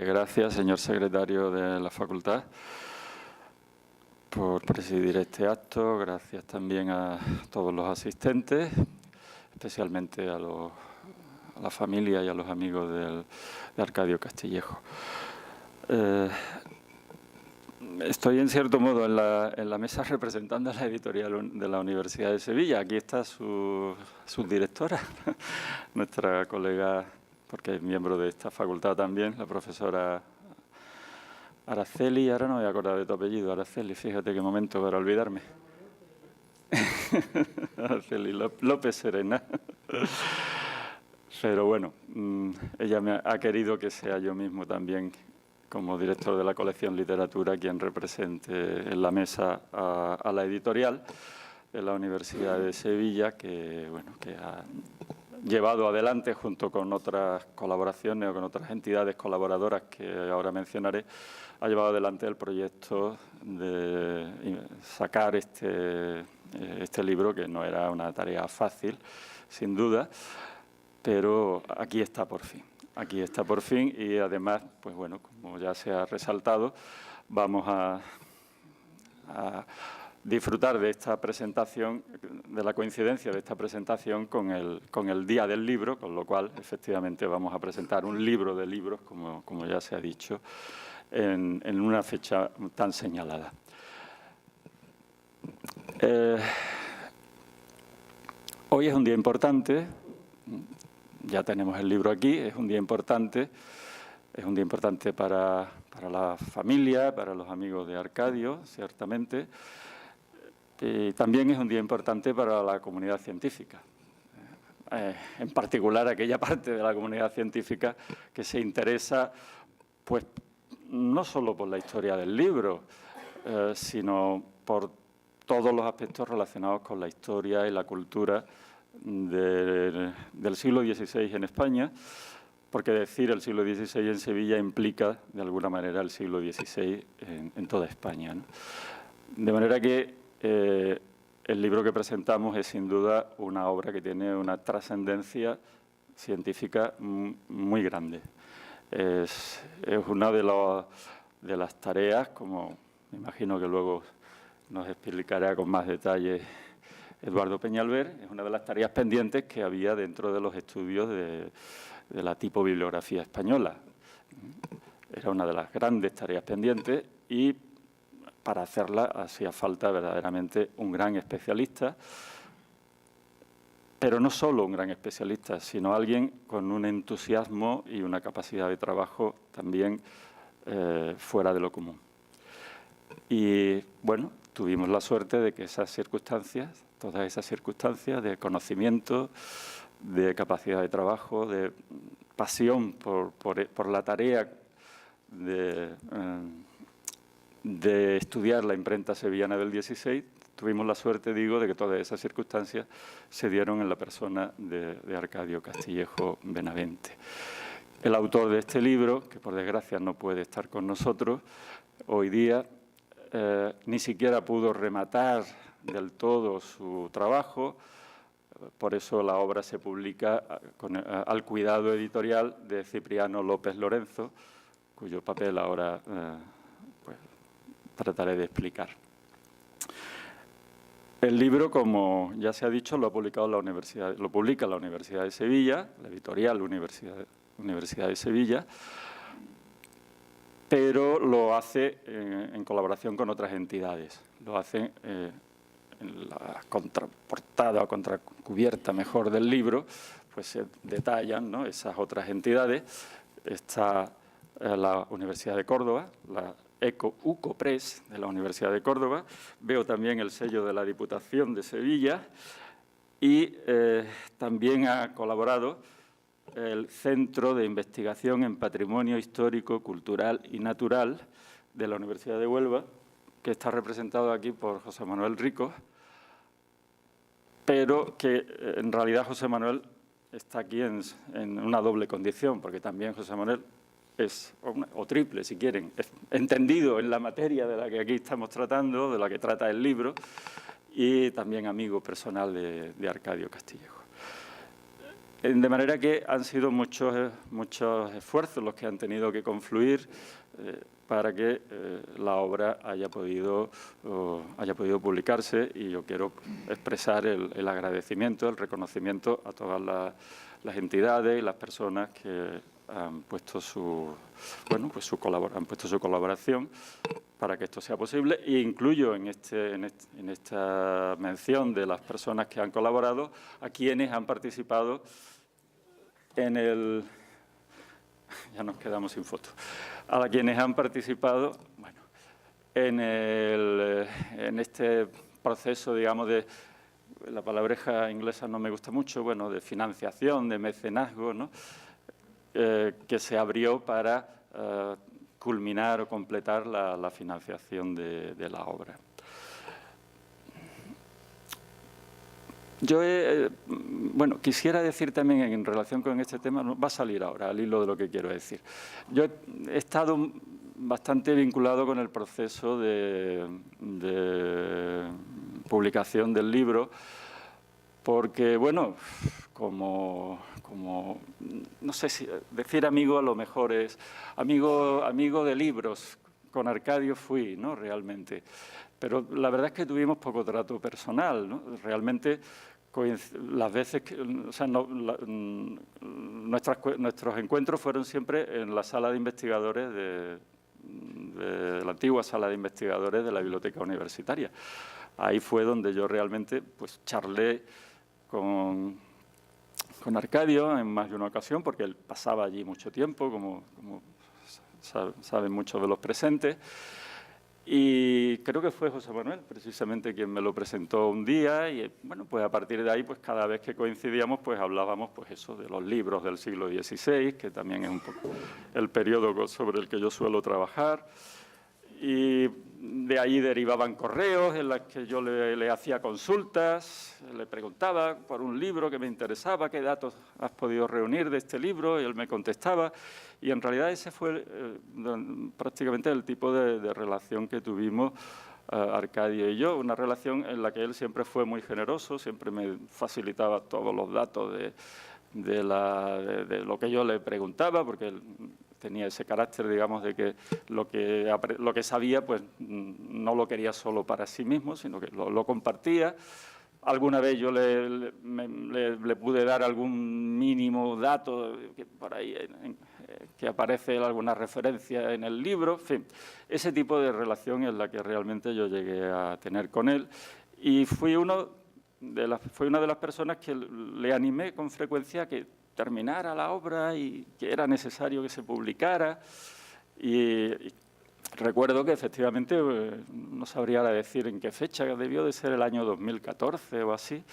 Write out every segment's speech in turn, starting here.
Gracias, señor secretario de la Facultad, por presidir este acto. Gracias también a todos los asistentes, especialmente a la familia y a los amigos de Arcadio Castillejo. Estoy, en cierto modo, en la mesa representando a la editorial de la Universidad de Sevilla. Aquí está su subdirectora, nuestra colega, porque es miembro de esta facultad también, la profesora Araceli. Ahora no me voy a acordar de tu apellido, Araceli, fíjate qué momento para olvidarme. Araceli López Serena. Pero bueno, ella me ha querido que sea yo mismo también, como director de la colección Literatura, quien represente en la mesa a la editorial de la Universidad de Sevilla, que ha llevado adelante, junto con otras colaboraciones o con otras entidades colaboradoras que ahora mencionaré, ha llevado adelante el proyecto de sacar este libro, que no era una tarea fácil, sin duda, pero aquí está por fin. Aquí está por fin y además, pues bueno, como ya se ha resaltado, vamos a disfrutar de esta presentación, de la coincidencia de esta presentación con el Día del Libro, con lo cual, efectivamente, vamos a presentar un libro de libros, como ya se ha dicho, en una fecha tan señalada. Hoy es un día importante. Ya tenemos el libro aquí, es un día importante para la familia, para los amigos de Arcadio, ciertamente, y también es un día importante para la comunidad científica, en particular aquella parte de la comunidad científica que se interesa, pues, no solo por la historia del libro, sino por todos los aspectos relacionados con la historia y la cultura del siglo XVI en España, porque decir el siglo XVI en Sevilla implica, de alguna manera, el siglo XVI en toda España, ¿no? De manera que el libro que presentamos es, sin duda, una obra que tiene una trascendencia científica muy grande. Es una de las tareas, como me imagino que luego nos explicará con más detalle Eduardo Peñalver, es una de las tareas pendientes que había dentro de los estudios de la tipobibliografía española. Era una de las grandes tareas pendientes y para hacerla hacía falta verdaderamente un gran especialista, pero no solo un gran especialista, sino alguien con un entusiasmo y una capacidad de trabajo también fuera de lo común. Y bueno, tuvimos la suerte de que esas circunstancias, todas esas circunstancias de conocimiento, de capacidad de trabajo, de pasión por la tarea de estudiar la imprenta sevillana del 16, tuvimos la suerte, digo, de que todas esas circunstancias se dieron en la persona de Arcadio Castillejo Benavente. El autor de este libro, que por desgracia no puede estar con nosotros hoy día, ni siquiera pudo rematar del todo su trabajo, por eso la obra se publica al cuidado editorial de Cipriano López Lorenzo, cuyo papel ahora pues, trataré de explicar. El libro, como ya se ha dicho, lo publica la Universidad de Sevilla, la editorial Universidad de Sevilla, pero lo hace en colaboración con otras entidades. Lo hace en la contraportada o contracubierta, mejor, del libro, pues se detallan, ¿no?, esas otras entidades. Está la Universidad de Córdoba, la UCOPRES de la Universidad de Córdoba. Veo también el sello de la Diputación de Sevilla y también ha colaborado el Centro de Investigación en Patrimonio Histórico, Cultural y Natural de la Universidad de Huelva, que está representado aquí por José Manuel Rico, pero que en realidad José Manuel está aquí en una doble condición, porque también José Manuel es, o triple si quieren, es entendido en la materia de la que aquí estamos tratando, de la que trata el libro, y también amigo personal de Arcadio Castillejo. De manera que han sido muchos esfuerzos los que han tenido que confluir para que la obra haya podido publicarse, y yo quiero expresar el agradecimiento, el reconocimiento a todas las entidades y las personas que han puesto su colaboración para que esto sea posible, e incluyo en esta mención de las personas que han colaborado a quienes han participado en el... Ya nos quedamos sin foto. A quienes han participado, bueno, en este proceso, digamos, de... La palabreja inglesa no me gusta mucho, bueno, de financiación, de mecenazgo, ¿no? Que se abrió para culminar o completar la financiación de la obra. Yo, bueno, quisiera decir también en relación con este tema, va a salir ahora al hilo de lo que quiero decir. Yo he estado bastante vinculado con el proceso de publicación del libro, porque, bueno, como no sé si decir amigo a lo mejor es amigo de libros. Con Arcadio fui, ¿no? Realmente. Pero la verdad es que tuvimos poco trato personal, ¿no? Realmente, las veces que, o sea, nuestros encuentros fueron siempre en la sala de investigadores de la antigua sala de investigadores de la biblioteca universitaria. Ahí fue donde yo realmente, pues, charlé con Arcadio en más de una ocasión, porque él pasaba allí mucho tiempo, como saben muchos de los presentes. Y creo que fue José Manuel, precisamente, quien me lo presentó un día, y bueno, pues a partir de ahí, pues cada vez que coincidíamos, pues hablábamos, pues eso, de los libros del siglo XVI, que también es un poco el periodo sobre el que yo suelo trabajar. Y de ahí derivaban correos en los que yo le hacía consultas, le preguntaba por un libro que me interesaba, qué datos has podido reunir de este libro, y él me contestaba. Y en realidad ese fue prácticamente el tipo de relación que tuvimos Arcadio y yo, una relación en la que él siempre fue muy generoso, siempre me facilitaba todos los datos de lo que yo le preguntaba, porque él tenía ese carácter, digamos, de que lo que sabía, pues no lo quería solo para sí mismo, sino que lo compartía. Alguna vez yo le pude dar algún mínimo dato que por ahí que aparece alguna referencia en el libro, en fin, ese tipo de relación es la que realmente yo llegué a tener con él, y fui una de las personas que le animé con frecuencia a que terminara la obra y que era necesario que se publicara. Y recuerdo que efectivamente, no sabría decir en qué fecha, debió de ser el año 2014 o así.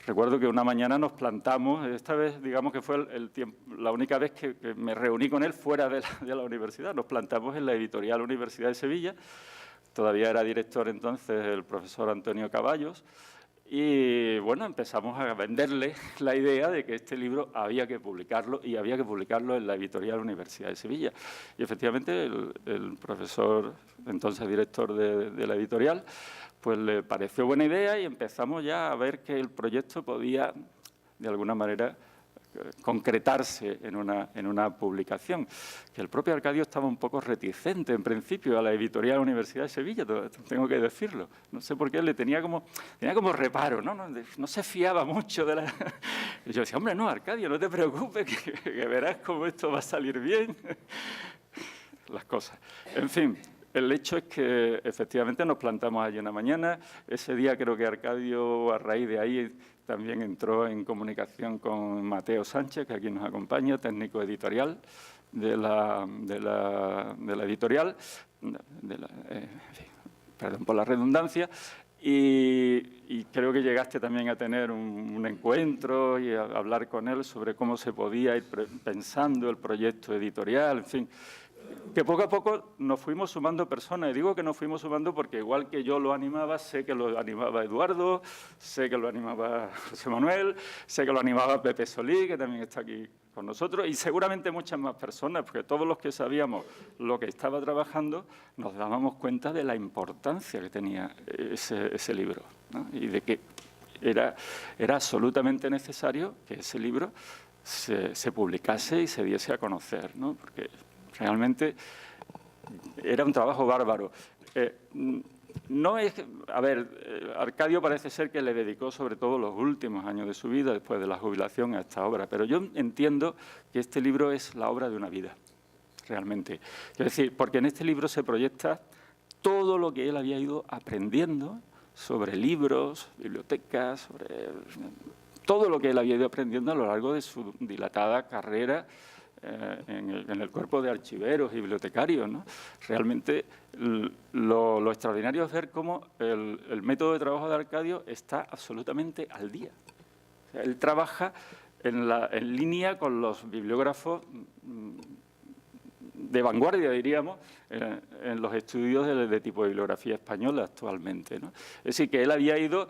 Recuerdo que una mañana nos plantamos, esta vez digamos que fue la única vez que me reuní con él fuera de la universidad, nos plantamos en la editorial Universidad de Sevilla, todavía era director entonces el profesor Antonio Caballos, y bueno, empezamos a venderle la idea de que este libro había que publicarlo, y había que publicarlo en la editorial Universidad de Sevilla. Y efectivamente el profesor, entonces director de la editorial, pues le pareció buena idea, y empezamos ya a ver que el proyecto podía, de alguna manera, concretarse en una publicación. Que el propio Arcadio estaba un poco reticente, en principio, a la editorial Universidad de Sevilla, tengo que decirlo. No sé por qué, le tenía como reparo, no se fiaba mucho de la... Y yo decía, hombre, no, Arcadio, no te preocupes, que verás cómo esto va a salir bien. Las cosas. En fin, el hecho es que efectivamente nos plantamos allí una mañana. Ese día creo que Arcadio, a raíz de ahí, también entró en comunicación con Mateo Sánchez, que aquí nos acompaña, técnico editorial de la editorial, perdón por la redundancia, y creo que llegaste también a tener un encuentro y a hablar con él sobre cómo se podía ir pensando el proyecto editorial, en fin, que poco a poco nos fuimos sumando personas. Y digo que nos fuimos sumando porque igual que yo lo animaba, sé que lo animaba Eduardo, sé que lo animaba José Manuel, sé que lo animaba Pepe Solí, que también está aquí con nosotros, y seguramente muchas más personas, porque todos los que sabíamos lo que estaba trabajando nos dábamos cuenta de la importancia que tenía ese libro, ¿no? Y de que era absolutamente necesario que ese libro se publicase y se diese a conocer, ¿no? Porque realmente era un trabajo bárbaro. No es, a ver, Arcadio parece ser que le dedicó sobre todo los últimos años de su vida, después de la jubilación, a esta obra, pero yo entiendo que este libro es la obra de una vida, realmente. Es decir, porque en este libro se proyecta todo lo que él había ido aprendiendo sobre libros, bibliotecas, sobre todo lo que él había ido aprendiendo a lo largo de su dilatada carrera en el cuerpo de archiveros y bibliotecarios, ¿no? Realmente lo extraordinario es ver cómo el método de trabajo de Arcadio está absolutamente al día. O sea, él trabaja en línea con los bibliógrafos de vanguardia, diríamos, en los estudios de tipo de bibliografía española actualmente, ¿no? Es decir, que él había ido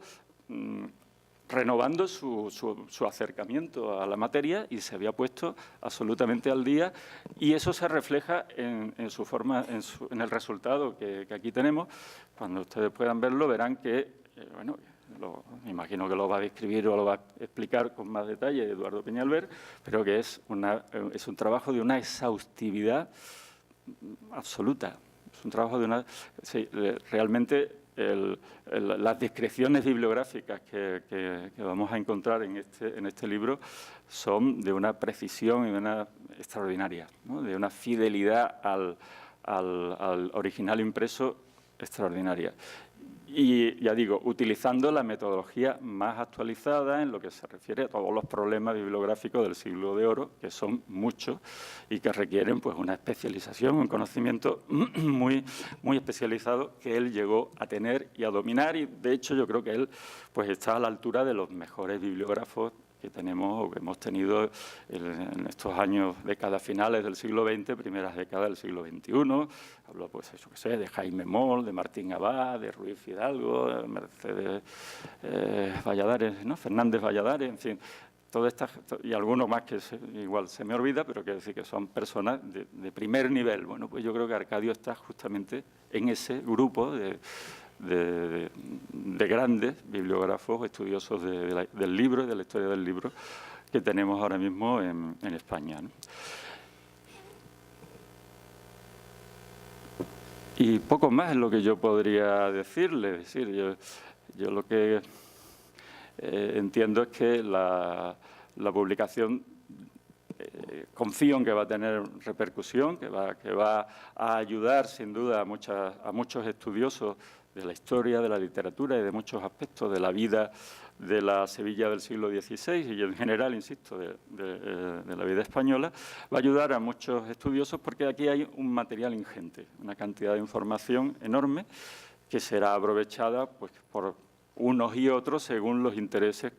renovando su acercamiento a la materia y se había puesto absolutamente al día, y eso se refleja en su forma, en el resultado que aquí tenemos. Cuando ustedes puedan verlo, verán que, bueno, me imagino que lo va a describir o lo va a explicar con más detalle Eduardo Peñalver, pero que es un trabajo de una exhaustividad absoluta. Es un trabajo de una... Sí, realmente las descripciones bibliográficas que vamos a encontrar en este libro son de una precisión y de una extraordinaria, ¿no? De una fidelidad al original impreso extraordinaria. Y ya digo, utilizando la metodología más actualizada en lo que se refiere a todos los problemas bibliográficos del siglo de oro, que son muchos y que requieren pues una especialización, un conocimiento muy especializado que él llegó a tener y a dominar, y de hecho yo creo que él pues está a la altura de los mejores bibliógrafos que tenemos o que hemos tenido en estos años, décadas finales del siglo XX, primeras décadas del siglo XXI. Hablo, pues, eso que sé, de Jaime Moll, de Martín Abad, de Ruiz Fidalgo, de Mercedes Valladares, ¿no? Fernández Valladares, en fin, todas estas, y algunos más que igual se me olvida, pero quiero decir que son personas de primer nivel. Bueno, pues yo creo que Arcadio está justamente en ese grupo de grandes bibliógrafos, estudiosos del libro y de la historia del libro que tenemos ahora mismo en España, ¿no? Y poco más es lo que yo podría decirle. Es decir, yo lo que entiendo es que la publicación confío en que va a tener repercusión, que va a ayudar sin duda a muchos estudiosos de la historia, de la literatura y de muchos aspectos de la vida de la Sevilla del siglo XVI y en general, insisto, de la vida española. Va a ayudar a muchos estudiosos porque aquí hay un material ingente, una cantidad de información enorme que será aprovechada pues, por unos y otros según los intereses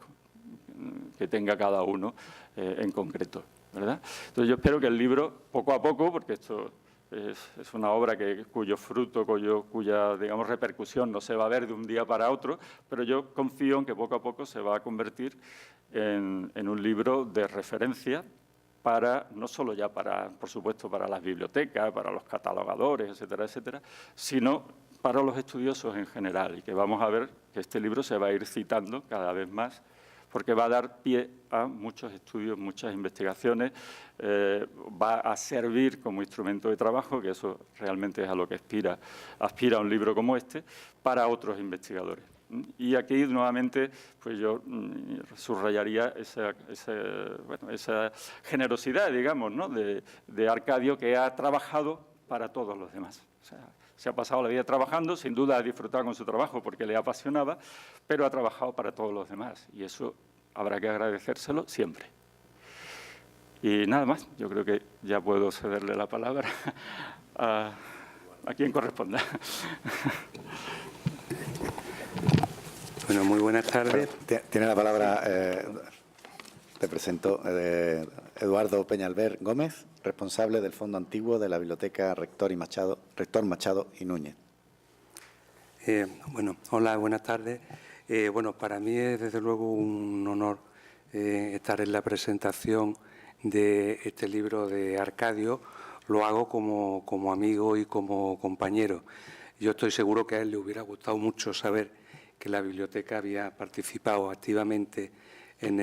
que tenga cada uno en concreto, ¿verdad? Entonces yo espero que el libro, poco a poco, porque esto es una obra cuyo fruto, cuya digamos, repercusión no se va a ver de un día para otro, pero yo confío en que poco a poco se va a convertir en un libro de referencia para, no solo ya para, por supuesto, para las bibliotecas, para los catalogadores, etcétera, etcétera, sino para los estudiosos en general, y que vamos a ver que este libro se va a ir citando cada vez más, porque va a dar pie a muchos estudios, muchas investigaciones, va a servir como instrumento de trabajo, que eso realmente es a lo que aspira un libro como este, para otros investigadores. Y aquí, nuevamente, pues yo subrayaría esa generosidad, digamos, ¿no? de Arcadio, que ha trabajado para todos los demás. O sea, se ha pasado la vida trabajando, sin duda ha disfrutado con su trabajo porque le apasionaba, pero ha trabajado para todos los demás y eso habrá que agradecérselo siempre. Y nada más, yo creo que ya puedo cederle la palabra a quien corresponda. Bueno, muy buenas tardes. Tiene la palabra, te presento, Eduardo Peñalver Gómez, responsable del Fondo Antiguo de la Biblioteca Rector Machado y Núñez. Bueno, hola, buenas tardes. Bueno, para mí es desde luego un honor estar en la presentación de este libro de Arcadio. Lo hago como amigo y como compañero. Yo estoy seguro que a él le hubiera gustado mucho saber que la biblioteca había participado activamente en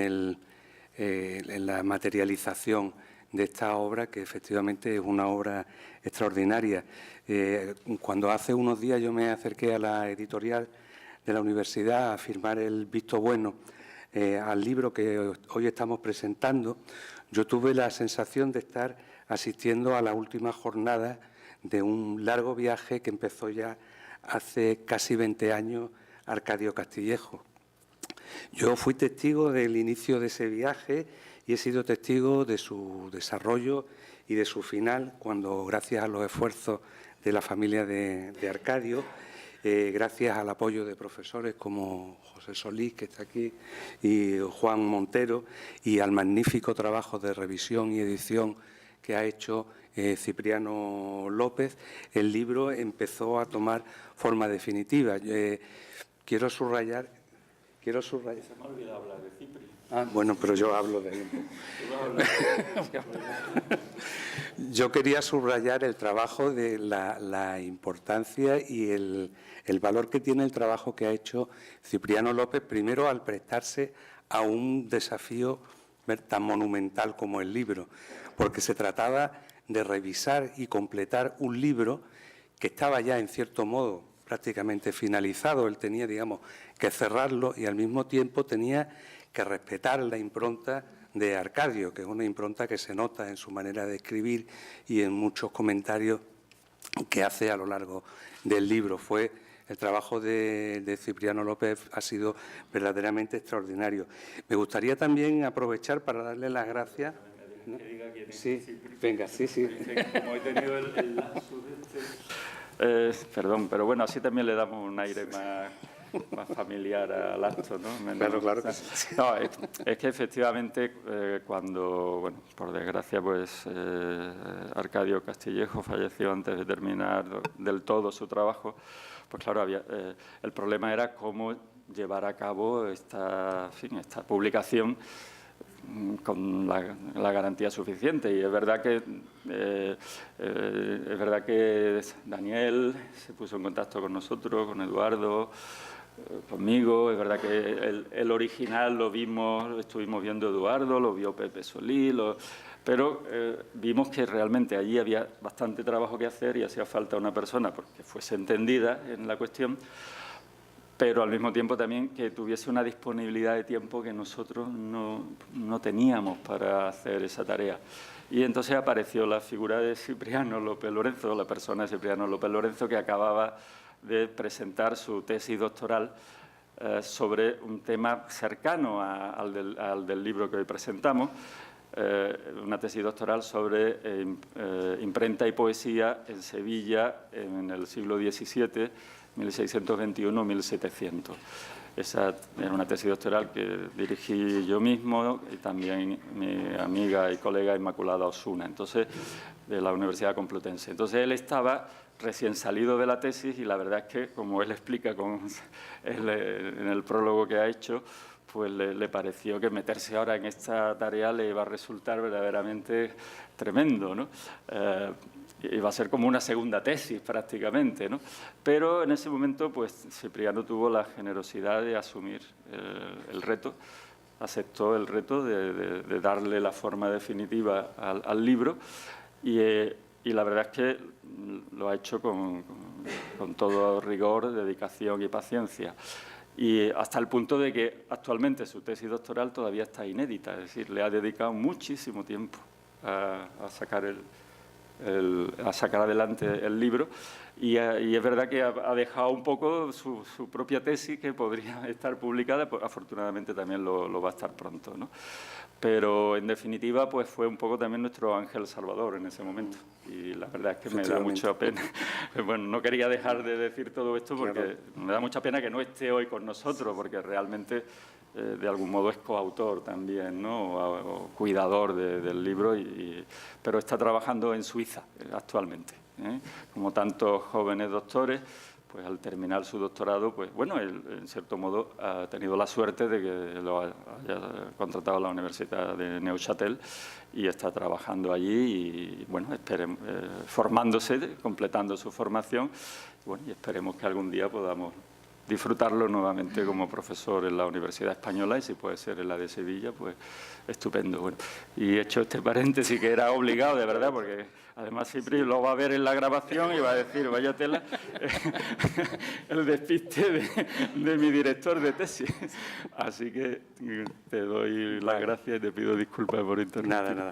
en la materialización de esta obra, que efectivamente es una obra extraordinaria. Cuando hace unos días yo me acerqué a la editorial de la universidad a firmar el visto bueno al libro que hoy estamos presentando, yo tuve la sensación de estar asistiendo a la última jornada de un largo viaje que empezó ya hace casi 20 años Arcadio Castillejo. Yo fui testigo del inicio de ese viaje y he sido testigo de su desarrollo y de su final, cuando, gracias a los esfuerzos de la familia de Arcadio, gracias al apoyo de profesores como José Solís, que está aquí, y Juan Montero, y al magnífico trabajo de revisión y edición que ha hecho Cipriano López, el libro empezó a tomar forma definitiva. Quiero subrayar... Se me ha olvidado hablar de Cipri. Ah, bueno, pero yo hablo de él. Yo quería subrayar el trabajo de la importancia y el valor que tiene el trabajo que ha hecho Cipriano López, primero al prestarse a un desafío tan monumental como el libro, porque se trataba de revisar y completar un libro que estaba ya, en cierto modo, prácticamente finalizado. Él tenía, digamos, que cerrarlo y al mismo tiempo tenía que respetar la impronta de Arcadio, que es una impronta que se nota en su manera de escribir y en muchos comentarios que hace a lo largo del libro. El trabajo de Cipriano López ha sido verdaderamente extraordinario. Me gustaría también aprovechar para darle las gracias. ¿No? Sí, venga, sí. Como he tenido el lapsus perdón, pero bueno, así también le damos un aire más familiar al acto, ¿no? Claro que sí. No, es que efectivamente cuando, bueno, por desgracia, pues Arcadio Castillejo falleció antes de terminar del todo su trabajo, pues claro, el problema era cómo llevar a cabo esta publicación con la garantía suficiente. Y es verdad que Daniel se puso en contacto con nosotros, con Eduardo, conmigo. Es verdad que el original lo estuvimos viendo Eduardo, lo vio Pepe Solís, pero vimos que realmente allí había bastante trabajo que hacer y hacía falta una persona que fuese entendida en la cuestión, pero al mismo tiempo también que tuviese una disponibilidad de tiempo que nosotros no teníamos para hacer esa tarea. Y entonces apareció la figura de Cipriano López Lorenzo, la persona de Cipriano López Lorenzo, que acababa de presentar su tesis doctoral sobre un tema cercano al del libro que hoy presentamos, una tesis doctoral sobre imprenta y poesía en Sevilla en el siglo XVII, 1621-1700. Esa era una tesis doctoral que dirigí yo mismo y también mi amiga y colega Inmaculada Osuna, entonces, de la Universidad Complutense. Entonces, él estaba recién salido de la tesis y la verdad es que, como él explica en el prólogo que ha hecho, pues le pareció que meterse ahora en esta tarea le iba a resultar verdaderamente tremendo, ¿no? Iba a ser como una segunda tesis prácticamente, ¿no? Pero en ese momento, pues Cipriano tuvo la generosidad de asumir el reto, aceptó el reto de darle la forma definitiva al libro y la verdad es que lo ha hecho con todo rigor, dedicación y paciencia. Y hasta el punto de que actualmente su tesis doctoral todavía está inédita, es decir, le ha dedicado muchísimo tiempo a sacar adelante el libro y es verdad que ha dejado un poco su propia tesis que podría estar publicada, pues afortunadamente también lo va a estar pronto, ¿no? Pero en definitiva pues fue un poco también nuestro ángel salvador en ese momento y la verdad es que me da mucha pena. Bueno, no quería dejar de decir todo esto porque me da mucha pena que no esté hoy con nosotros porque realmente de algún modo es coautor también, ¿no? O cuidador del libro, pero está trabajando en Suiza actualmente, ¿eh? Como tantos jóvenes doctores, pues al terminar su doctorado, pues bueno, él en cierto modo ha tenido la suerte de que lo haya contratado la Universidad de Neuchâtel y está trabajando allí y bueno, formándose, completando su formación, bueno, y esperemos que algún día podamos disfrutarlo nuevamente como profesor en la Universidad Española, y si puede ser en la de Sevilla, pues estupendo. Bueno, y he hecho este paréntesis que era obligado, de verdad, porque además Cipri lo va a ver en la grabación y va a decir, vaya tela, el despiste de mi director de tesis. Así que te doy las gracias y te pido disculpas por interrumpir. Nada.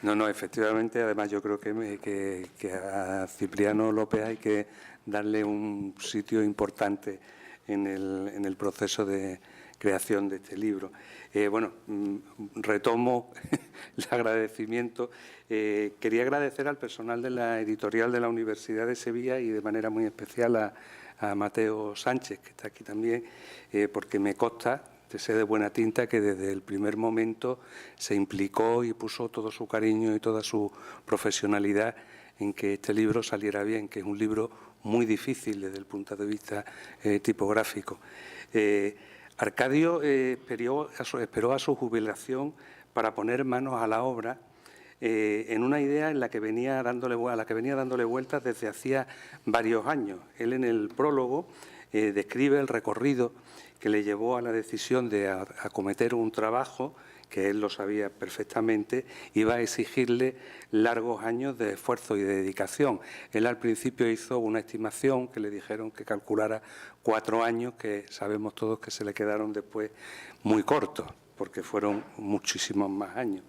No, efectivamente, además yo creo que a Cipriano López hay que darle un sitio importante en el proceso de creación de este libro. Retomo el agradecimiento. Quería agradecer al personal de la editorial de la Universidad de Sevilla y de manera muy especial a Mateo Sánchez, que está aquí también, porque me consta, sé de buena tinta, que desde el primer momento se implicó y puso todo su cariño y toda su profesionalidad en que este libro saliera bien, que es un libro muy difícil desde el punto de vista tipográfico. Arcadio esperó a su jubilación para poner manos a la obra en una idea en la que venía dándole vueltas desde hacía varios años. Él, en el prólogo, describe el recorrido que le llevó a la decisión de acometer un trabajo que él lo sabía perfectamente, iba a exigirle largos años de esfuerzo y de dedicación. Él al principio hizo una estimación que le dijeron que calculara 4 años, que sabemos todos que se le quedaron después muy cortos, porque fueron muchísimos más años.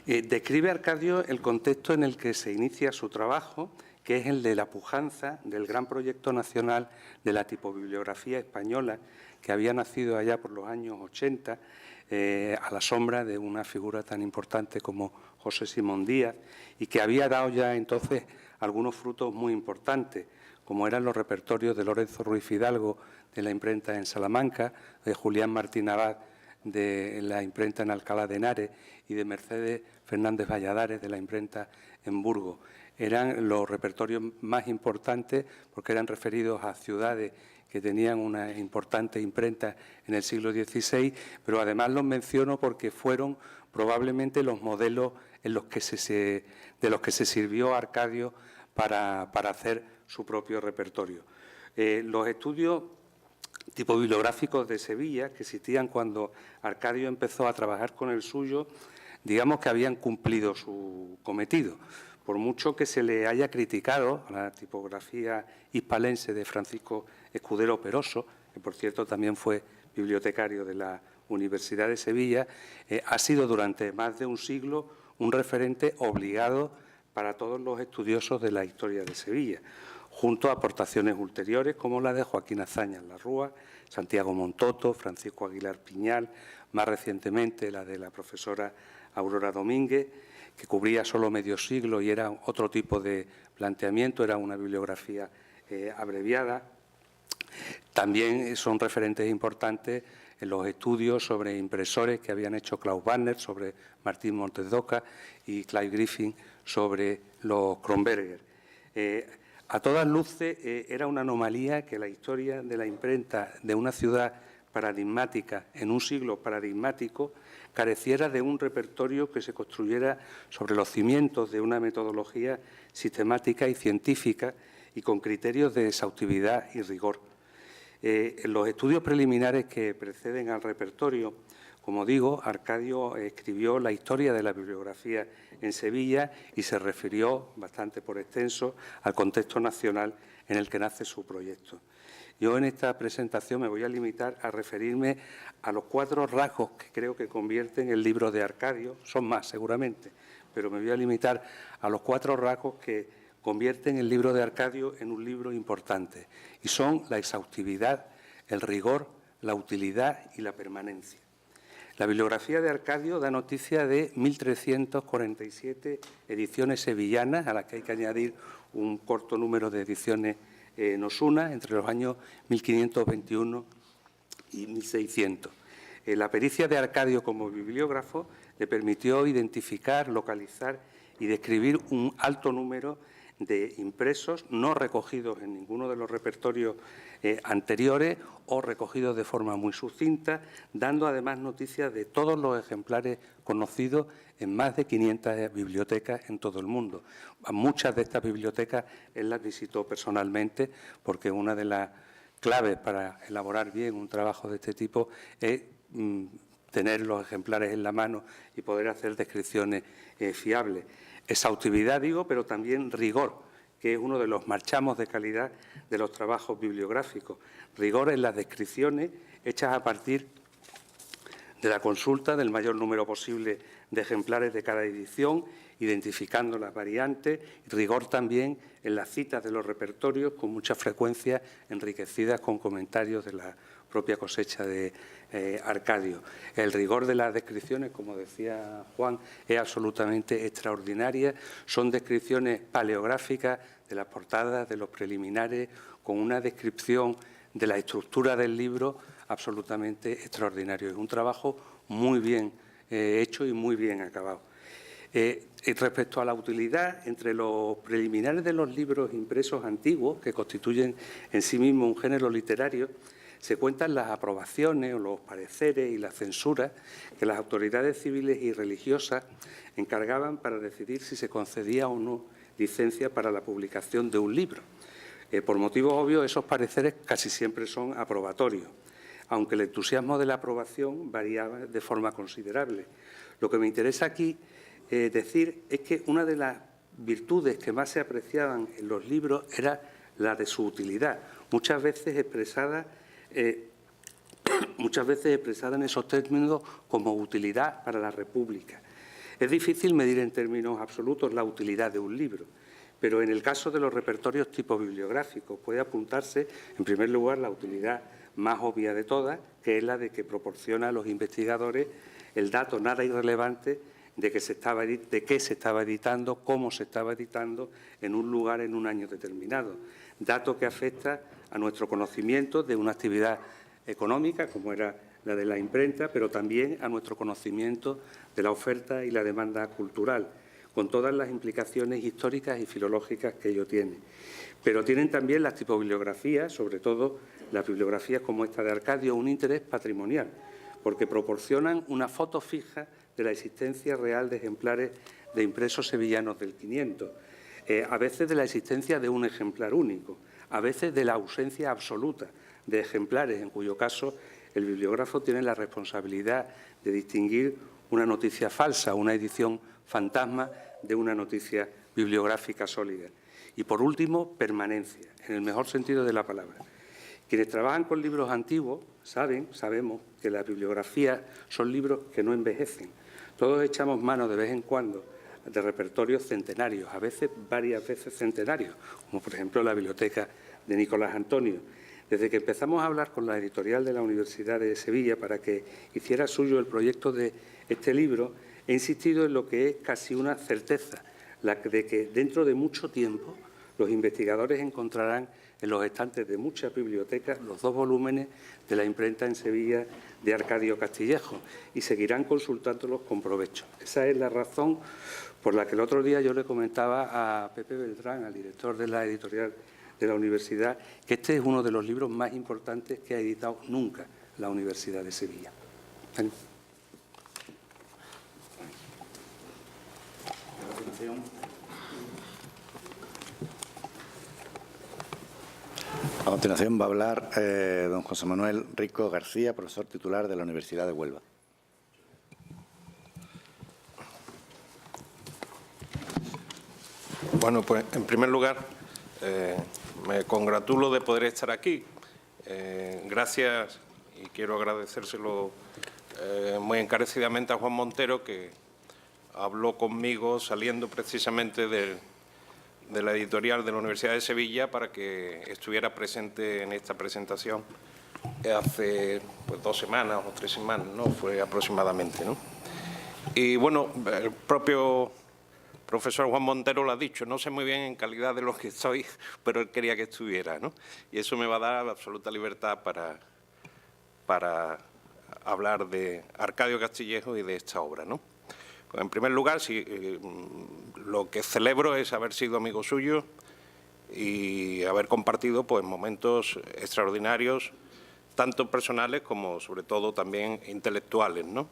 Describe Arcadio el contexto en el que se inicia su trabajo, que es el de la pujanza del gran proyecto nacional de la tipobibliografía española, que había nacido allá por los años 80, a la sombra de una figura tan importante como José Simón Díaz, y que había dado ya entonces algunos frutos muy importantes, como eran los repertorios de Lorenzo Ruiz Fidalgo, de la imprenta en Salamanca, de Julián Martín Abad, de la imprenta en Alcalá de Henares, y de Mercedes Fernández Valladares, de la imprenta en Burgos. Eran los repertorios más importantes porque eran referidos a ciudades que tenían una importante imprenta en el siglo XVI, pero además los menciono porque fueron probablemente los modelos de los que se sirvió Arcadio para hacer su propio repertorio. Los estudios tipobibliográficos de Sevilla, que existían cuando Arcadio empezó a trabajar con el suyo, digamos que habían cumplido su cometido. Por mucho que se le haya criticado a la tipografía hispalense de Francisco Escudero Peroso, que por cierto también fue bibliotecario de la Universidad de Sevilla, ha sido durante más de un siglo un referente obligado para todos los estudiosos de la historia de Sevilla, junto a aportaciones ulteriores como la de Joaquín Azaña en la Rúa, Santiago Montoto, Francisco Aguilar Piñal, más recientemente la de la profesora Aurora Domínguez, que cubría solo medio siglo y era otro tipo de planteamiento, era una bibliografía abreviada. También son referentes importantes en los estudios sobre impresores que habían hecho Klaus Wagner sobre Martín Montes de Oca y Clive Griffin sobre los Kronberger. A todas luces era una anomalía que la historia de la imprenta de una ciudad paradigmática en un siglo paradigmático careciera de un repertorio que se construyera sobre los cimientos de una metodología sistemática y científica y con criterios de exhaustividad y rigor. En los estudios preliminares que preceden al repertorio, como digo, Arcadio escribió la historia de la bibliografía en Sevilla y se refirió bastante por extenso al contexto nacional en el que nace su proyecto. Yo en esta presentación me voy a limitar a referirme a los 4 rasgos que creo que convierten el libro de Arcadio, son más seguramente, pero me voy a limitar a los 4 rasgos que convierten el libro de Arcadio en un libro importante, y son la exhaustividad, el rigor, la utilidad y la permanencia. La bibliografía de Arcadio da noticia de 1.347 ediciones sevillanas, a las que hay que añadir un corto número de ediciones en Osuna, entre los años 1521 y 1600. La pericia de Arcadio como bibliógrafo le permitió identificar, localizar y describir un alto número de impresos no recogidos en ninguno de los repertorios anteriores o recogidos de forma muy sucinta, dando además noticias de todos los ejemplares conocidos en más de 500 bibliotecas en todo el mundo. A muchas de estas bibliotecas él las visitó personalmente, porque una de las claves para elaborar bien un trabajo de este tipo es tener los ejemplares en la mano y poder hacer descripciones fiables. Exhaustividad, digo, pero también rigor, que es uno de los marchamos de calidad de los trabajos bibliográficos. Rigor en las descripciones hechas a partir de la consulta del mayor número posible de ejemplares de cada edición, identificando las variantes, y rigor también en las citas de los repertorios, con mucha frecuencia enriquecidas con comentarios de la propia cosecha de Arcadio. El rigor de las descripciones, como decía Juan, es absolutamente extraordinaria. Son descripciones paleográficas de las portadas, de los preliminares, con una descripción de la estructura del libro absolutamente extraordinario. Es un trabajo muy bien hecho y muy bien acabado. Respecto a la utilidad, entre los preliminares de los libros impresos antiguos, que constituyen en sí mismos un género literario, se cuentan las aprobaciones o los pareceres y las censuras que las autoridades civiles y religiosas encargaban para decidir si se concedía o no licencia para la publicación de un libro. Por motivos obvios, esos pareceres casi siempre son aprobatorios, aunque el entusiasmo de la aprobación variaba de forma considerable. Lo que me interesa aquí decir es que una de las virtudes que más se apreciaban en los libros era la de su utilidad, muchas veces expresada en esos términos como utilidad para la República. Es difícil medir en términos absolutos la utilidad de un libro, pero en el caso de los repertorios tipo bibliográficos puede apuntarse, en primer lugar, la utilidad más obvia de todas, que es la de que proporciona a los investigadores el dato nada irrelevante de qué se estaba editando, cómo se estaba editando en un lugar en un año determinado. Dato que afecta a nuestro conocimiento de una actividad económica, como era la de la imprenta, pero también a nuestro conocimiento de la oferta y la demanda cultural, con todas las implicaciones históricas y filológicas que ello tiene. Pero tienen también las tipobibliografías, sobre todo las bibliografías como esta de Arcadio, un interés patrimonial, porque proporcionan una foto fija de la existencia real de ejemplares de impresos sevillanos del 500, a veces de la existencia de un ejemplar único, a veces de la ausencia absoluta de ejemplares, en cuyo caso el bibliógrafo tiene la responsabilidad de distinguir una noticia falsa, una edición fantasma de una noticia bibliográfica sólida. Y, por último, permanencia, en el mejor sentido de la palabra. Quienes trabajan con libros antiguos sabemos que las bibliografías son libros que no envejecen. Todos echamos mano de vez en cuando de repertorios centenarios, a veces varias veces centenarios, como por ejemplo la biblioteca de Nicolás Antonio. Desde que empezamos a hablar con la editorial de la Universidad de Sevilla para que hiciera suyo el proyecto de este libro, he insistido en lo que es casi una certeza, la de que dentro de mucho tiempo los investigadores encontrarán en los estantes de muchas bibliotecas los 2 volúmenes de la imprenta en Sevilla de Arcadio Castillejo y seguirán consultándolos con provecho. Esa es la razón por la que el otro día yo le comentaba a Pepe Beltrán, al director de la editorial de la universidad, que este es uno de los libros más importantes que ha editado nunca la Universidad de Sevilla. A continuación va a hablar don José Manuel Rico García, profesor titular de la Universidad de Huelva. Bueno, pues en primer lugar me congratulo de poder estar aquí. Gracias, y quiero agradecérselo muy encarecidamente a Juan Montero, que habló conmigo saliendo precisamente de la editorial de la Universidad de Sevilla para que estuviera presente en esta presentación hace 2 semanas o 3 semanas, ¿no? Fue aproximadamente, ¿no? Y bueno, el propio profesor Juan Montero lo ha dicho, no sé muy bien en calidad de lo que soy, pero él quería que estuviera, ¿no? Y eso me va a dar absoluta libertad para hablar de Arcadio Castillejo y de esta obra, ¿no? En primer lugar, lo que celebro es haber sido amigo suyo y haber compartido pues, momentos extraordinarios, tanto personales como, sobre todo, también intelectuales, ¿no?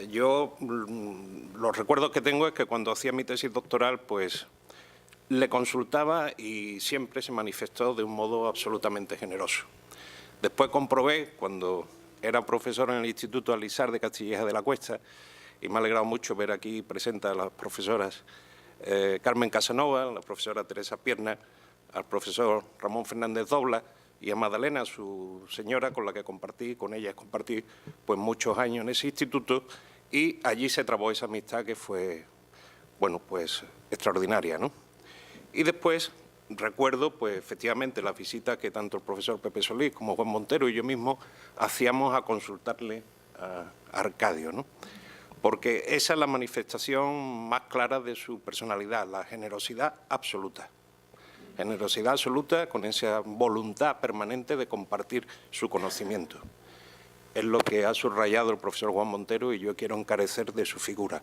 Yo, los recuerdos que tengo es que cuando hacía mi tesis doctoral, pues, le consultaba y siempre se manifestó de un modo absolutamente generoso. Después comprobé, cuando era profesor en el Instituto Alisar de Castilleja de la Cuesta, y me ha alegrado mucho ver aquí presentes a las profesoras Carmen Casanova, la profesora Teresa Pierna, al profesor Ramón Fernández Dobla y a Magdalena, su señora, con ella compartí pues, muchos años en ese instituto, y allí se trabó esa amistad que fue, bueno, pues extraordinaria, ¿no? Y después recuerdo, pues efectivamente, la visita que tanto el profesor Pepe Solís como Juan Montero y yo mismo hacíamos a consultarle a Arcadio, ¿no? Porque esa es la manifestación más clara de su personalidad, la generosidad absoluta. Generosidad absoluta con esa voluntad permanente de compartir su conocimiento. Es lo que ha subrayado el profesor Juan Montero y yo quiero encarecer de su figura.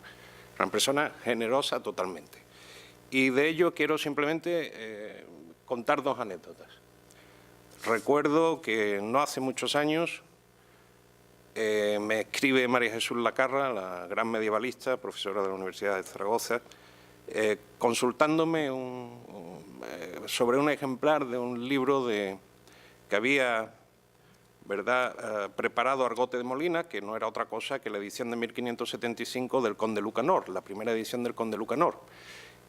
Una persona generosa totalmente. Y de ello quiero simplemente contar dos anécdotas. Recuerdo que no hace muchos años me escribe María Jesús Lacarra, la gran medievalista, profesora de la Universidad de Zaragoza, consultándome sobre un ejemplar de un libro que había, ¿verdad?, preparado Argote de Molina, que no era otra cosa que la edición de 1575 del Conde Lucanor, la primera edición del Conde Lucanor.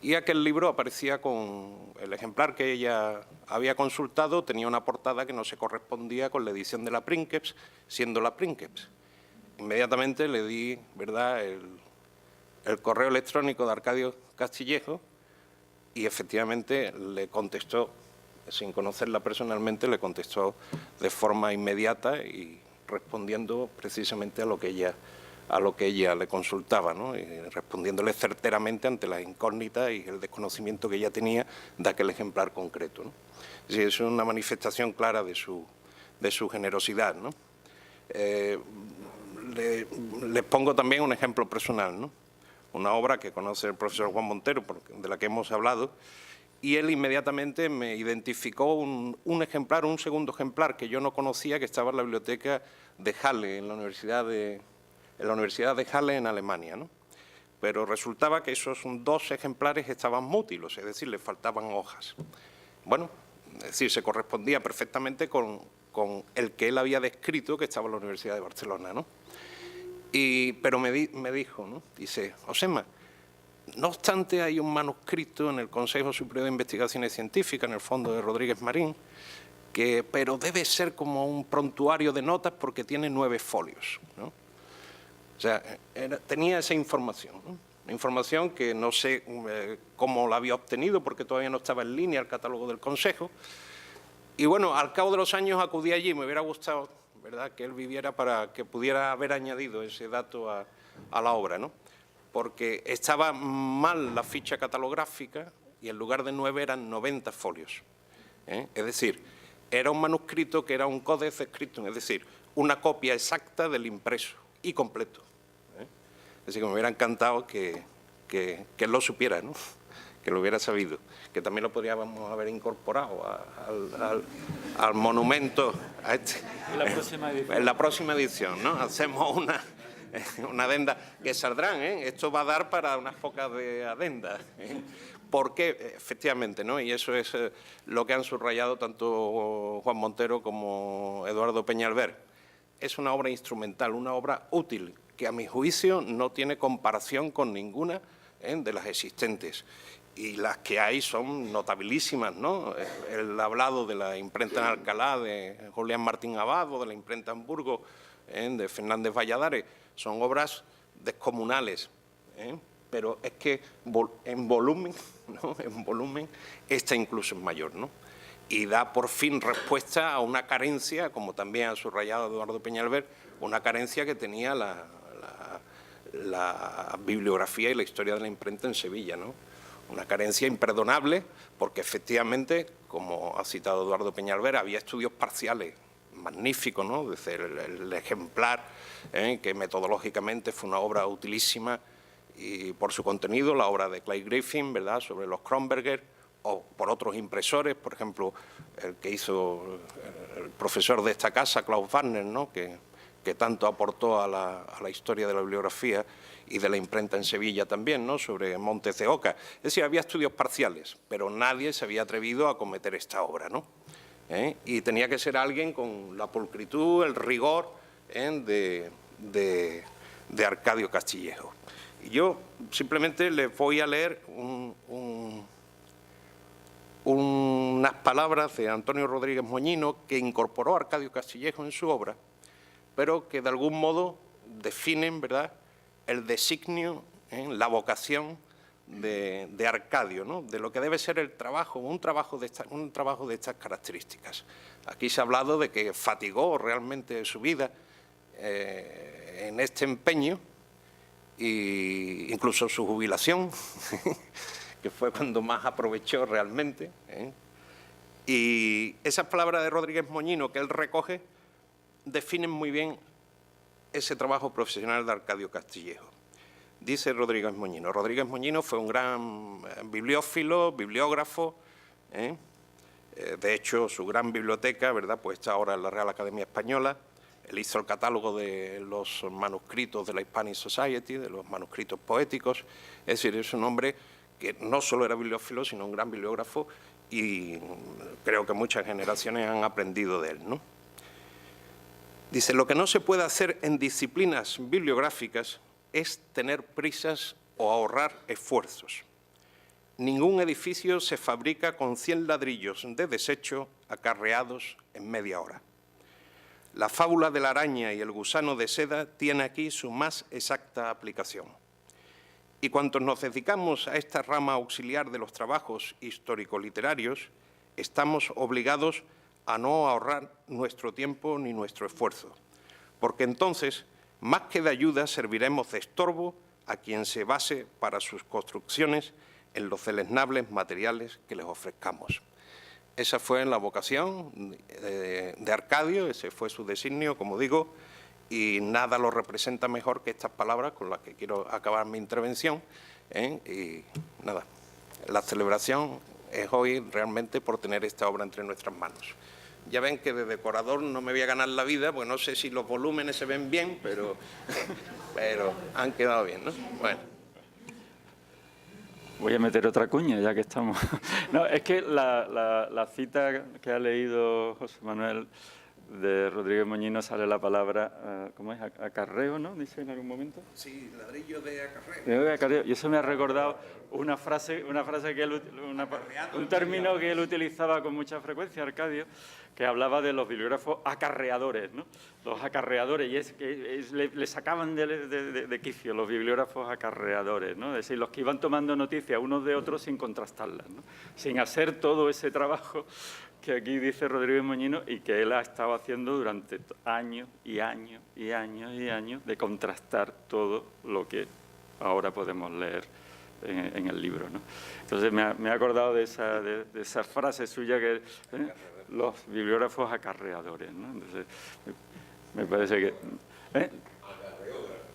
Y aquel libro aparecía con el ejemplar que ella había consultado, tenía una portada que no se correspondía con la edición de la Princeps, siendo la Princeps. Inmediatamente le di, ¿verdad?, el correo electrónico de Arcadio Castillejo y efectivamente le contestó, sin conocerla personalmente, le contestó de forma inmediata y respondiendo precisamente a lo que ella le consultaba, ¿no? Y respondiéndole certeramente ante las incógnitas y el desconocimiento que ella tenía de aquel ejemplar concreto, ¿no? Es una manifestación clara de su generosidad, ¿no? Les pongo también un ejemplo personal, ¿no? Una obra que conoce el profesor Juan Montero, de la que hemos hablado, y él inmediatamente me identificó un ejemplar, un segundo ejemplar que yo no conocía, que estaba en la biblioteca de Halle, en la Universidad de Halle en Alemania, ¿no? Pero resultaba que esos dos ejemplares estaban mútilos, es decir, le faltaban hojas. Bueno, es decir, se correspondía perfectamente con el que él había descrito que estaba en la Universidad de Barcelona, ¿no? Pero me dijo, ¿no? Dice, Josema, no obstante hay un manuscrito en el Consejo Superior de Investigaciones Científicas, en el fondo de Rodríguez Marín, pero debe ser como un prontuario de notas porque tiene 9 folios, ¿no? O sea, tenía esa información, ¿no? Una información que no sé cómo la había obtenido porque todavía no estaba en línea el catálogo del Consejo. Y bueno, al cabo de los años acudí allí, me hubiera gustado, ¿verdad?, que él viviera para que pudiera haber añadido ese dato a la obra, ¿no? Porque estaba mal la ficha catalográfica y en lugar de 9 eran 90 folios, ¿eh? Es decir, era un manuscrito que era un codex scriptum, es decir, una copia exacta del impreso y completo, ¿eh? Es decir, que me hubiera encantado que él lo supiera, ¿no?, que lo hubiera sabido, que también lo podríamos haber incorporado al monumento a este. En la próxima edición, ¿no? Hacemos una adenda que saldrán, ¿eh? Esto va a dar para unas pocas de adendas, ¿eh? Porque, efectivamente, ¿no?, y eso es lo que han subrayado tanto Juan Montero como Eduardo Peñalver, es una obra instrumental, una obra útil, que a mi juicio no tiene comparación con ninguna de las existentes. Y las que hay son notabilísimas, ¿no? El hablado de la imprenta en Alcalá de Julián Martín Abad o de la imprenta en Burgos de Fernández Valladares, son obras descomunales, pero es que en volumen, ¿no?, en volumen, esta incluso es mayor, ¿no? Y da por fin respuesta a una carencia, como también ha subrayado Eduardo Peñalver, una carencia que tenía la bibliografía y la historia de la imprenta en Sevilla, ¿no? Una carencia imperdonable porque efectivamente, como ha citado Eduardo Peñalver, había estudios parciales magníficos, ¿no?, desde el ejemplar, que metodológicamente fue una obra utilísima y por su contenido, la obra de Clay Griffin, ¿verdad?, sobre los Kronberger, o por otros impresores, por ejemplo, el que hizo el profesor de esta casa, Klaus Wagner, ¿no?, que tanto aportó a la historia de la bibliografía y de la imprenta en Sevilla también, ¿no?, sobre Montes de Oca. Es decir, había estudios parciales, pero nadie se había atrevido a cometer esta obra, ¿no? Y tenía que ser alguien con la pulcritud, el rigor de Arcadio Castillejo. Y yo simplemente les voy a leer unas palabras de Antonio Rodríguez Moñino, que incorporó a Arcadio Castillejo en su obra, pero que de algún modo definen, ¿verdad?, el designio, la vocación de Arcadio, ¿no?, de lo que debe ser el trabajo, un trabajo de estas características. Aquí se ha hablado de que fatigó realmente su vida en este empeño, e incluso su jubilación, que fue cuando más aprovechó realmente. Y esas palabras de Rodríguez Moñino que él recoge definen muy bien ese trabajo profesional de Arcadio Castillejo. Dice Rodríguez Moñino fue un gran bibliófilo, bibliógrafo. De hecho, su gran biblioteca, ¿verdad?, pues está ahora en la Real Academia Española. Él hizo el catálogo de los manuscritos de la Hispanic Society, de los manuscritos poéticos. Es decir, es un hombre que no solo era bibliófilo, sino un gran bibliógrafo, y creo que muchas generaciones han aprendido de él, ¿no? Dice, lo que no se puede hacer en disciplinas bibliográficas es tener prisas o ahorrar esfuerzos. Ningún edificio se fabrica con 100 ladrillos de desecho acarreados en media hora. La fábula de la araña y el gusano de seda tiene aquí su más exacta aplicación. Y cuantos nos dedicamos a esta rama auxiliar de los trabajos histórico-literarios, estamos obligados a no ahorrar nuestro tiempo ni nuestro esfuerzo, porque entonces, más que de ayuda, serviremos de estorbo a quien se base para sus construcciones en los deleznables materiales que les ofrezcamos. Esa fue la vocación de Arcadio, ese fue su designio, como digo, y nada lo representa mejor que estas palabras con las que quiero acabar mi intervención. Y nada, la celebración es hoy realmente por tener esta obra entre nuestras manos. Ya ven que de decorador no me voy a ganar la vida, pues no sé si los volúmenes se ven bien, pero han quedado bien, ¿no? Bueno. Voy a meter otra cuña, ya que estamos. No, es que la cita que ha leído José Manuel de Rodríguez Moñino sale la palabra, ¿cómo es? Acarreo, ¿no? Dice en algún momento. Sí, ladrillo de acarreo. De acarreo. Y eso me ha recordado una frase que él, un término que él utilizaba con mucha frecuencia, Arcadio, que hablaba de los bibliógrafos acarreadores, ¿no? Los acarreadores, y es que le sacaban de quicio los bibliógrafos acarreadores, ¿no? Es decir, los que iban tomando noticias unos de otros sin contrastarlas, ¿no? Sin hacer todo ese trabajo que aquí dice Rodríguez Moñino y que él ha estado haciendo durante años y años y años y años, de contrastar todo lo que ahora podemos leer en el libro, ¿no? Entonces me he acordado de esa frase suya que los bibliógrafos acarreadores, ¿no? Entonces me parece que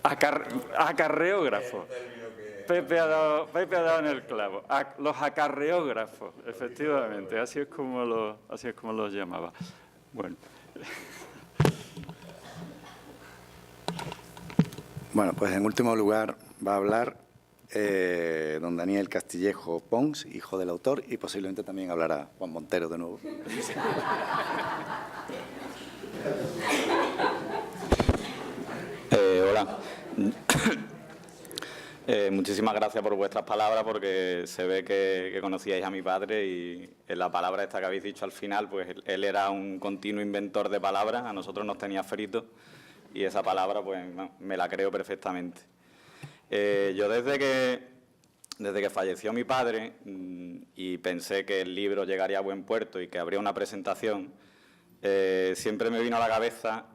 acarreógrafo. Pepe ha dado en el clavo. Los acarreógrafos, efectivamente, así es como los llamaba. Bueno. Bueno, pues en último lugar va a hablar don Daniel Castillejo Pons, hijo del autor, y posiblemente también hablará Juan Montero de nuevo. Hola. Muchísimas gracias por vuestras palabras, porque se ve que conocíais a mi padre, y en la palabra esta que habéis dicho al final, pues él era un continuo inventor de palabras, a nosotros nos tenía fritos, y esa palabra pues me la creo perfectamente. Yo desde que falleció mi padre y pensé que el libro llegaría a buen puerto y que habría una presentación, siempre me vino a la cabeza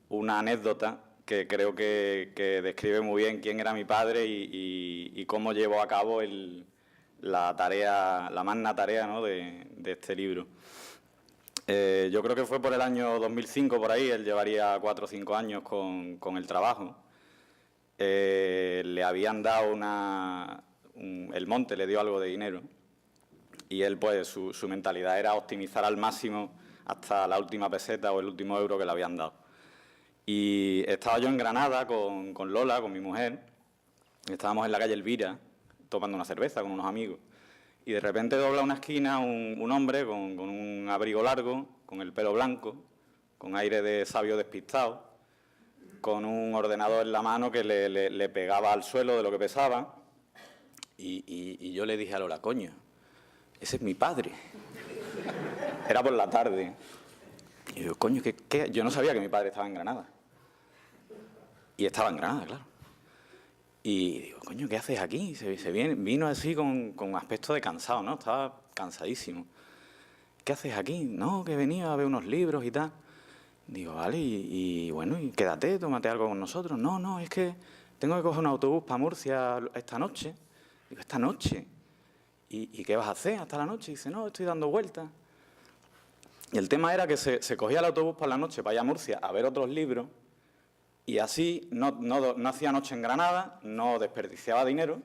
una anécdota que creo que describe muy bien quién era mi padre y cómo llevó a cabo la magna tarea, ¿no?, de este libro. Yo creo que fue por el año 2005, por ahí, él llevaría 4 o 5 años con el trabajo. le habían dado el monte le dio algo de dinero y él, pues, su mentalidad era optimizar al máximo hasta la última peseta o el último euro que le habían dado. Y estaba yo en Granada con Lola, con mi mujer, estábamos en la calle Elvira tomando una cerveza con unos amigos y de repente dobla una esquina un hombre con un abrigo largo, con el pelo blanco, con aire de sabio despistado, con un ordenador en la mano que le pegaba al suelo de lo que pesaba. Y yo le dije a Lola, coño, ese es mi padre. Era por la tarde. Y yo, coño, ¿qué? Yo no sabía que mi padre estaba en Granada. Y estaba en Granada, claro. Y digo, coño, ¿qué haces aquí? Vino así con aspecto de cansado, ¿no? Estaba cansadísimo. ¿Qué haces aquí? No, que he venido a ver unos libros y tal. Digo, vale, y bueno, y quédate, tómate algo con nosotros. No, es que tengo que coger un autobús para Murcia esta noche. Digo, ¿esta noche? ¿Y qué vas a hacer hasta la noche? Y dice, no, estoy dando vueltas. Y el tema era que se cogía el autobús por la noche para ir a Murcia a ver otros libros y así no hacía noche en Granada, no desperdiciaba dinero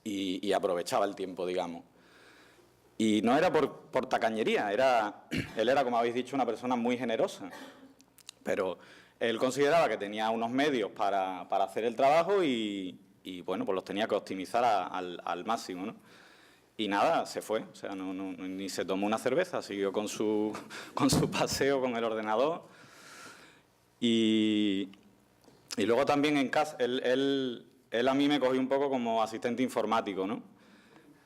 y aprovechaba el tiempo, digamos. Y no era por tacañería, él era, como habéis dicho, una persona muy generosa, pero él consideraba que tenía unos medios para hacer el trabajo y bueno, pues los tenía que optimizar al máximo, ¿no? Y nada, se fue, o sea, ni se tomó una cerveza, siguió con su paseo con el ordenador. Y luego también en casa, él a mí me cogió un poco como asistente informático, ¿no?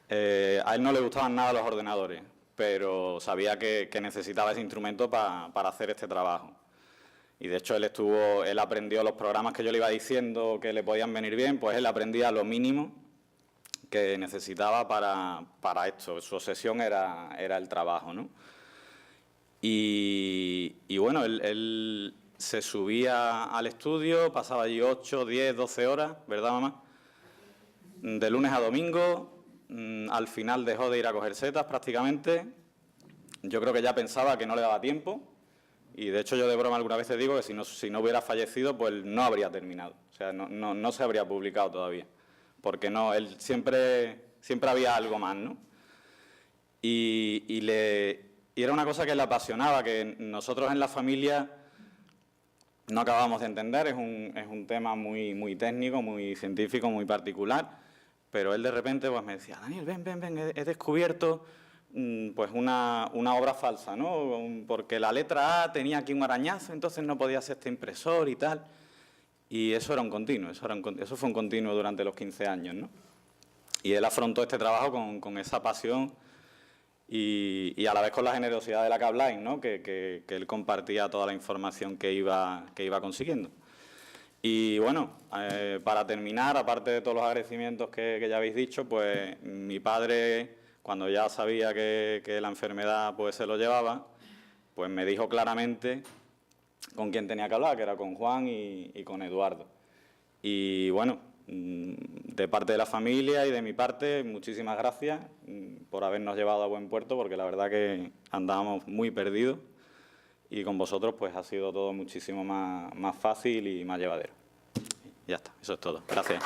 A él no le gustaban nada los ordenadores, pero sabía que necesitaba ese instrumento para hacer este trabajo. Y de hecho él aprendió los programas que yo le iba diciendo que le podían venir bien, pues él aprendía lo mínimo que necesitaba para esto. Su obsesión era el trabajo, ¿no? Y bueno, él se subía al estudio, pasaba allí 8, 10, 12 horas, ¿verdad, mamá? De lunes a domingo, al final dejó de ir a coger setas prácticamente. Yo creo que ya pensaba que no le daba tiempo y de hecho yo de broma alguna vez te digo que si no hubiera fallecido, pues no habría terminado. O sea, no se habría publicado todavía. Porque él siempre había algo más, ¿no? Y era una cosa que le apasionaba, que nosotros en la familia no acabamos de entender, es un tema muy técnico, muy científico, muy particular, pero él de repente pues me decía, Daniel, ven, he descubierto pues una obra falsa, ¿no? Porque la letra A tenía aquí un arañazo, entonces no podía ser este impresor y tal. Y eso era un continuo, eso fue un continuo durante los 15 años, ¿no? Y él afrontó este trabajo con esa pasión y a la vez con la generosidad de la que habláis, ¿no? Que él compartía toda la información que iba consiguiendo. Y bueno, para terminar, aparte de todos los agradecimientos que ya habéis dicho, pues mi padre, cuando ya sabía que la enfermedad pues se lo llevaba, pues me dijo claramente con quién tenía que hablar, que era con Juan y con Eduardo. Y bueno, de parte de la familia y de mi parte, muchísimas gracias por habernos llevado a buen puerto, porque la verdad que andábamos muy perdidos y con vosotros pues ha sido todo muchísimo más fácil y más llevadero. Y ya está, eso es todo. Gracias.